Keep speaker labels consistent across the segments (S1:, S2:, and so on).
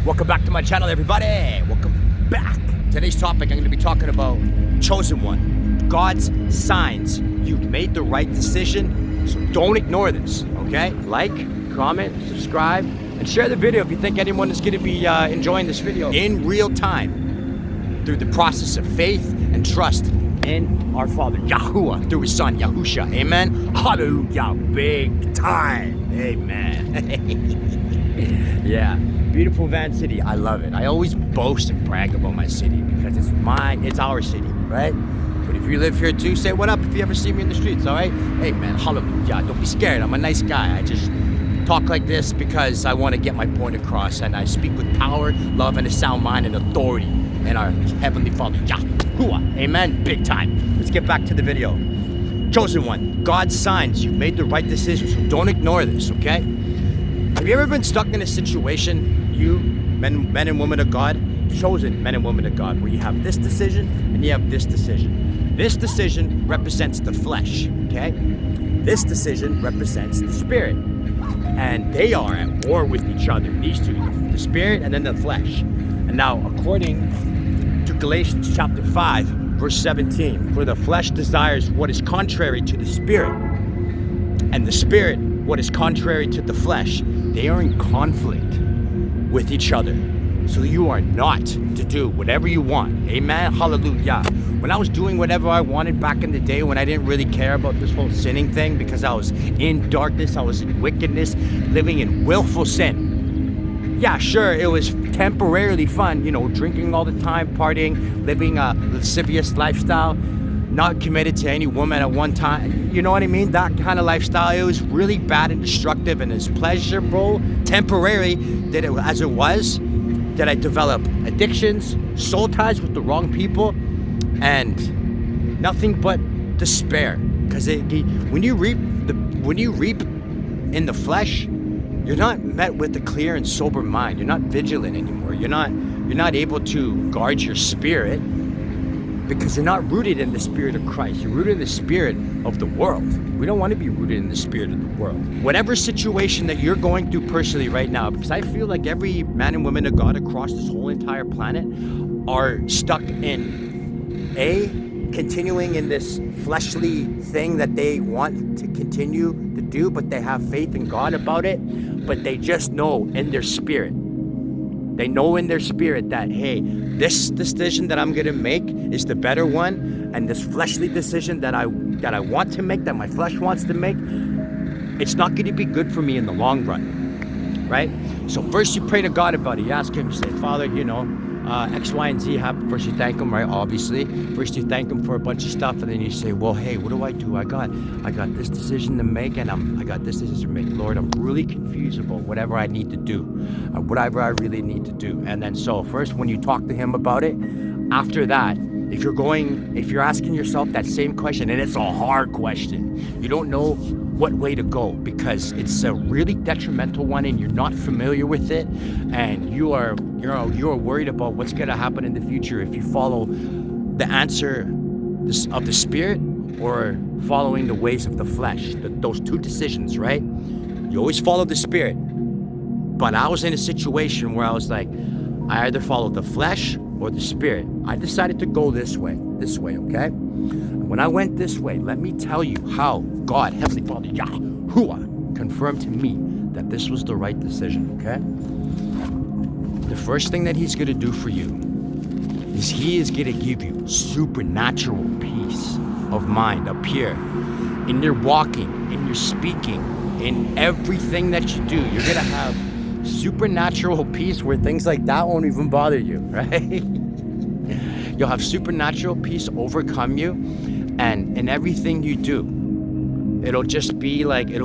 S1: Welcome back to my channel, everybody. Welcome back. Today's topic, I'm going to be talking about chosen one. God's signs. You've made the right decision, so don't ignore this, okay? Like, comment, subscribe, and share the video if you think anyone is going to be enjoying this video in real time through the process of faith and trust in our Father, Yahuwah, through His Son, Yahusha. Amen? Hallelujah. Big time. Amen. Yeah. Beautiful Van City. I love it. I always boast and brag about my city because it's our city, right? But if you live here too, say what up if you ever see me in the streets, all right? Hey, man, hallelujah. Don't be scared. I'm a nice guy. I just talk like this because I want to get my point across, and I speak with power, love, and a sound mind and authority in our Heavenly Father, Yahuwah. Amen? Big time. Let's get back to the video. Chosen one. God's signs. You've made the right decision, so don't ignore this, okay? Have you ever been stuck in a situation, you, men and women of God, chosen men and women of God, where you have this decision and you have this decision? This decision represents the flesh, okay? This decision represents the spirit. And they are at war with each other, these two, the spirit and then the flesh. And now, according to Galatians chapter 5, verse 17, for the flesh desires what is contrary to the spirit, and the spirit what is contrary to the flesh. They are in conflict with each other. So you are not to do whatever you want. Amen? Hallelujah. When I was doing whatever I wanted back in the day, when I didn't really care about this whole sinning thing because I was in darkness, I was in wickedness, living in willful sin. Yeah, sure, it was temporarily fun, drinking all the time, partying, living a lascivious lifestyle, not committed to any woman at one time. You know what I mean? That kind of lifestyle. It was really bad and destructive, and as pleasurable, temporary as it was, that I developed addictions, soul ties with the wrong people, and nothing but despair. Because when you reap in the flesh, you're not met with a clear and sober mind. You're not vigilant anymore. You're not able to guard your spirit because you're not rooted in the spirit of Christ. You're rooted in the spirit of the world. We don't want to be rooted in the spirit of the world. Whatever situation that you're going through personally right now, because I feel like every man and woman of God across this whole entire planet are stuck in continuing in this fleshly thing that they want to continue to do, but they have faith in God about it, but they just know in their spirit. They know in their spirit that, hey, this decision that I'm going to make is the better one, and this fleshly decision that I want to make, that my flesh wants to make, it's not going to be good for me in the long run, right? So first you pray to God about it. You ask Him, you say, Father, X, Y, and Z happen. First you thank Him, right? Obviously. First you thank Him for a bunch of stuff, and then you say, well, hey, what do? I got this decision to make, and I got this decision to make. Lord, I'm really confused about whatever I need to do, whatever I really need to do. And then so first when you talk to Him about it, after that, if you're asking yourself that same question, and it's a hard question, you don't know what way to go because it's a really detrimental one and you're not familiar with it, and you are worried about what's going to happen in the future if you follow the answer of the spirit or following the ways of the flesh. Those two decisions, right? You always follow the spirit. But I was in a situation where I was like, I either follow the flesh or the spirit. I decided to go this way, okay? When I went this way, let me tell you how God, Heavenly Father, Yahuwah, confirmed to me that this was the right decision, okay? The first thing that He's going to do for you is He is going to give you supernatural peace of mind up here. In your walking, in your speaking, in everything that you do, you're going to have supernatural peace where things like that won't even bother you, right? You'll have supernatural peace overcome you, and in everything you do, it'll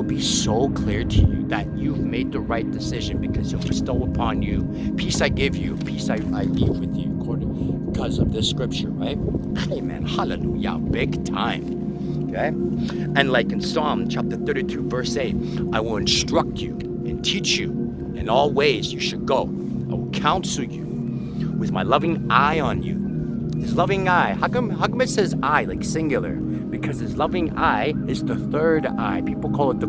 S1: be so clear to you that you've made the right decision because He'll bestow upon you peace. I give you, peace I leave with you, because of this scripture, right? Amen. Hallelujah. Big time. Okay? And like in Psalm chapter 32, verse 8, I will instruct you and teach you in all ways you should go. I will counsel you with my loving eye on you. His loving eye. How come it says I, like singular? because his loving eye is the third eye. People call it the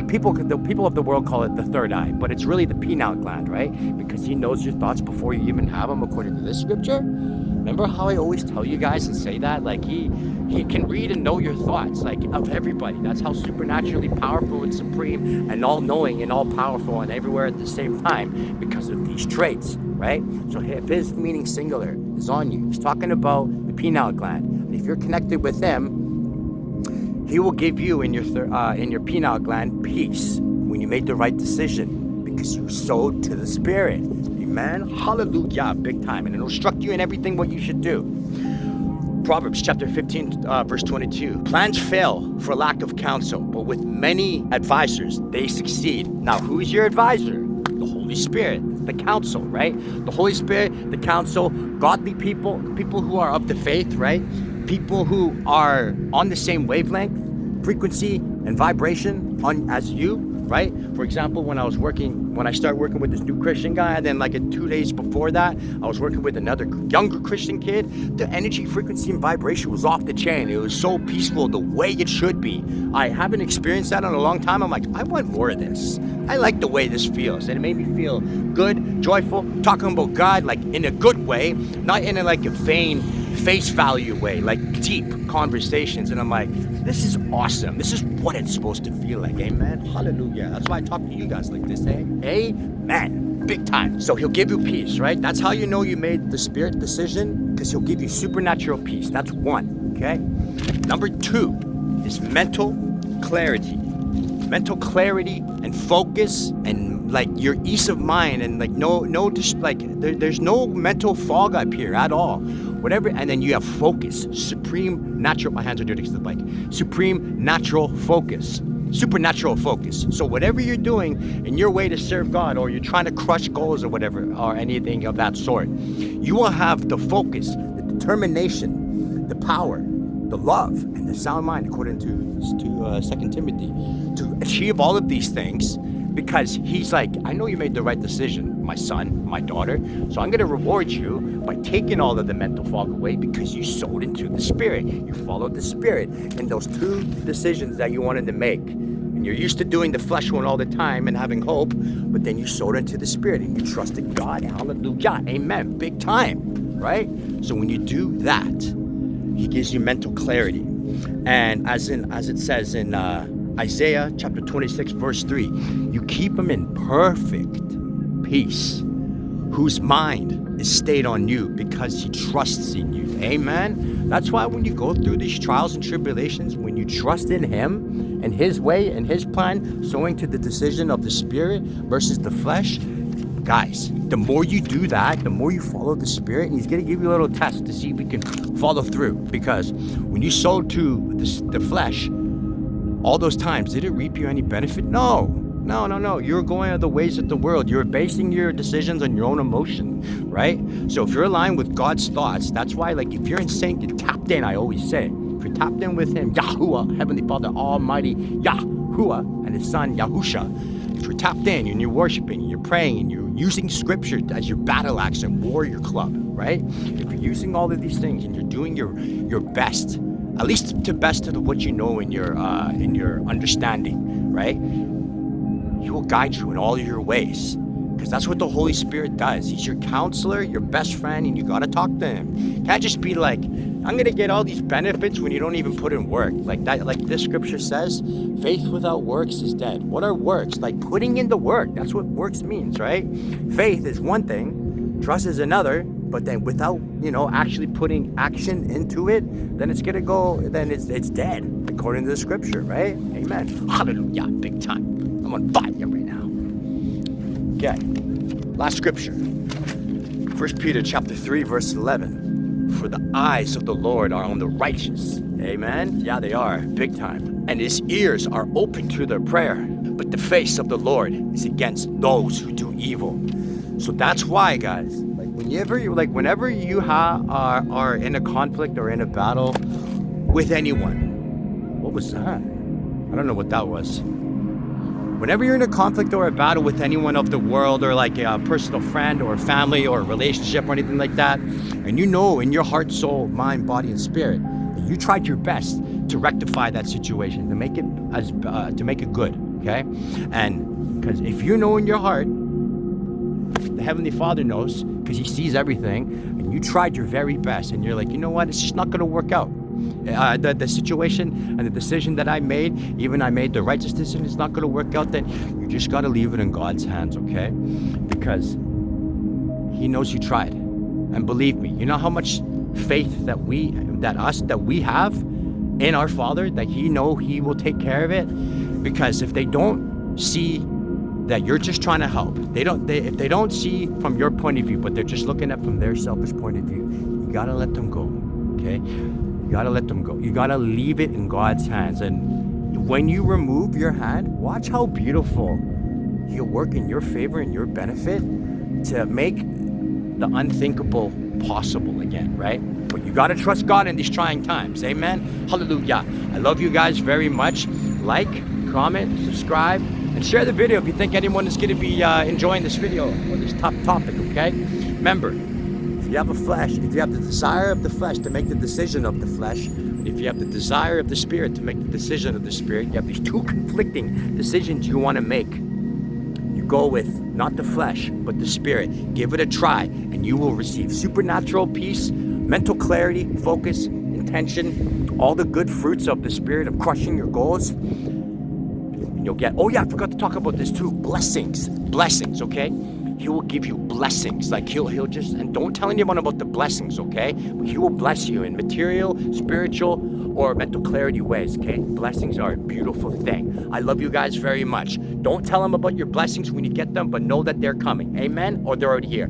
S1: people of the world call it the third eye, but it's really the pineal gland, right? Because he knows your thoughts before you even have them, according to this scripture. Remember how I always tell you guys and say that? Like he can read and know your thoughts, like of everybody. That's how supernaturally powerful and supreme and all-knowing and all-powerful and everywhere at the same time, because of these traits, right? So if his meaning singular is on you, he's talking about the pineal gland. And if you're connected with him, he will give you in your pineal gland peace when you make the right decision, because you sowed to the Spirit. Amen. Hallelujah. Big time. And it'll instruct you in everything what you should do. Proverbs chapter 15, verse 22. Plans fail for lack of counsel, but with many advisors, they succeed. Now, who is your advisor? The Holy Spirit, the counsel, right? The Holy Spirit, the counsel, godly people, people who are of the faith, right? People who are on the same wavelength, frequency, and vibration as you, right? For example, when I started working with this new Christian guy, and then like 2 days before that, I was working with another younger Christian kid, the energy, frequency, and vibration was off the chain. It was so peaceful, the way it should be. I haven't experienced that in a long time. I'm like, I want more of this. I like the way this feels. And it made me feel good, joyful, talking about God, like in a good way, not in a like a vain, face value way, like deep conversations. And I'm like, this is awesome. This is what it's supposed to feel like. Amen. Hallelujah. That's why I talk to you guys like this. Amen. Big time. So he'll give you peace, right? That's how you know you made the Spirit decision, because he'll give you supernatural peace. That's one. Okay. Number 2 is mental clarity. Mental clarity and focus and like your ease of mind, and like there's no mental fog up here at all. Whatever, and then you have focus, supreme natural. My hands are dirty because of the bike. Supreme natural focus, supernatural focus. So whatever you're doing in your way to serve God, or you're trying to crush goals or whatever, or anything of that sort, you will have the focus, the determination, the power, the love, and the sound mind, according to 2 Timothy, to achieve all of these things. Because he's like, I know you made the right decision, my son, my daughter, so I'm going to reward you by taking all of the mental fog away, because you sowed into the Spirit. You followed the Spirit in those 2 decisions that you wanted to make. And you're used to doing the flesh one all the time and having hope, but then you sowed into the Spirit and you trusted God. Hallelujah. Amen. Big time, right? So when you do that, he gives you mental clarity. And as it says in Isaiah chapter 26, verse 3, you keep them in perfect peace, whose mind is stayed on you, because he trusts in you. Amen. That's why when you go through these trials and tribulations, when you trust in him and his way and his plan, sowing to the decision of the Spirit versus the flesh, guys, the more you do that, the more you follow the Spirit, and he's going to give you a little test to see if we can follow through. Because when you sow to the flesh, all those times, did it reap you any benefit? No. You're going the ways of the world. You're basing your decisions on your own emotion, right? So if you're aligned with God's thoughts, that's why, like, if you're in sync, you're tapped in, I always say. If you're tapped in with him, Yahuwah, Heavenly Father, Almighty Yahuwah, and his son, Yahusha. If you're tapped in and you're worshiping, and you're praying, and you're using scripture as your battle axe and warrior club, right? If you're using all of these things and you're doing your best, at least to best of what you know in your understanding, right? He will guide you in all of your ways, because that's what the Holy Spirit does. He's your counselor, your best friend, and you got to talk to him. You can't just be like, I'm going to get all these benefits when you don't even put in work. Like that, like this scripture says, faith without works is dead. What are works? Like putting in the work. That's what works means, right? Faith is one thing, trust is another. But then without, actually putting action into it, then it's going to go, then it's dead, according to the scripture, right? Amen. Hallelujah. Big time. I'm on fire right now. Okay. Last scripture. 1 Peter chapter 3, verse 11. For the eyes of the Lord are on the righteous. Amen. Yeah, they are. Big time. And his ears are open to their prayer. But the face of the Lord is against those who do evil. So that's why, guys, whenever you are in a conflict or in a battle with anyone, what was that? I don't know what that was. Whenever you're in a conflict or a battle with anyone of the world, or like a personal friend or family or a relationship or anything like that, and you know in your heart, soul, mind, body, and spirit that You tried your best to rectify that situation, to make it good, okay? And because if you know in your heart, the Heavenly Father knows, because He sees everything, and you tried your very best, and you're like, you know what, it's just not going to work out. The situation and the decision that I made, even I made the righteous decision, it's not going to work out, then you just got to leave it in God's hands, okay? Because He knows you tried. And believe me, you know how much faith that we have in our Father, that He will take care of it? Because if they don't see that you're just trying to help, if they don't see from your point of view, but they're just looking at from their selfish point of view, you gotta let them go, okay? You gotta let them go. You gotta leave it in God's hands. And when you remove your hand, watch how beautiful He'll work in your favor and your benefit to make the unthinkable possible again, right? But you gotta trust God in these trying times. Amen. Hallelujah. I love you guys very much. Like, comment, subscribe, and share the video if you think anyone is going to be enjoying this video or this top topic, okay? Remember, if you have a flesh, if you have the desire of the flesh to make the decision of the flesh, and if you have the desire of the Spirit to make the decision of the Spirit, you have these two conflicting decisions you want to make. You go with not the flesh, but the Spirit. Give it a try, and you will receive supernatural peace, mental clarity, focus, intention, all the good fruits of the Spirit of crushing your goals. And you'll get, oh yeah, I forgot to talk about this too, blessings, okay? He will give you blessings, like he'll just, and don't tell anyone about the blessings, okay? He will bless you in material, spiritual, or mental clarity ways, okay? Blessings are a beautiful thing. I love you guys very much. Don't tell them about your blessings when you get them, but know that they're coming, amen? Or they're already here.